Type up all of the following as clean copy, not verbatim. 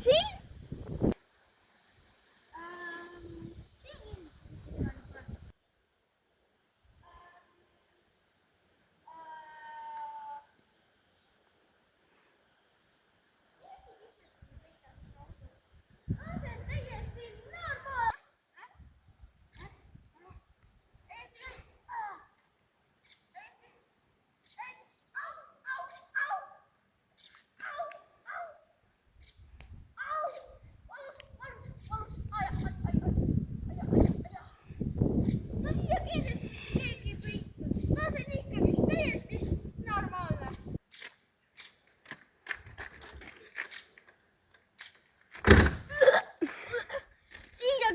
siin?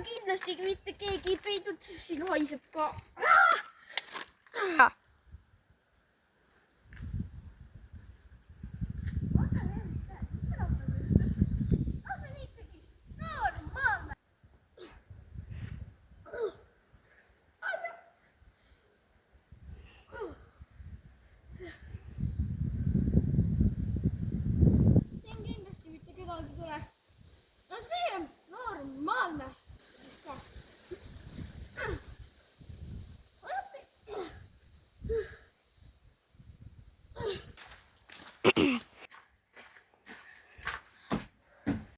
Kindlasti mitte keegi ei peidnud, siin haiseb ka. Siin kindlasti mitte kedagi tule. No see on normaalne.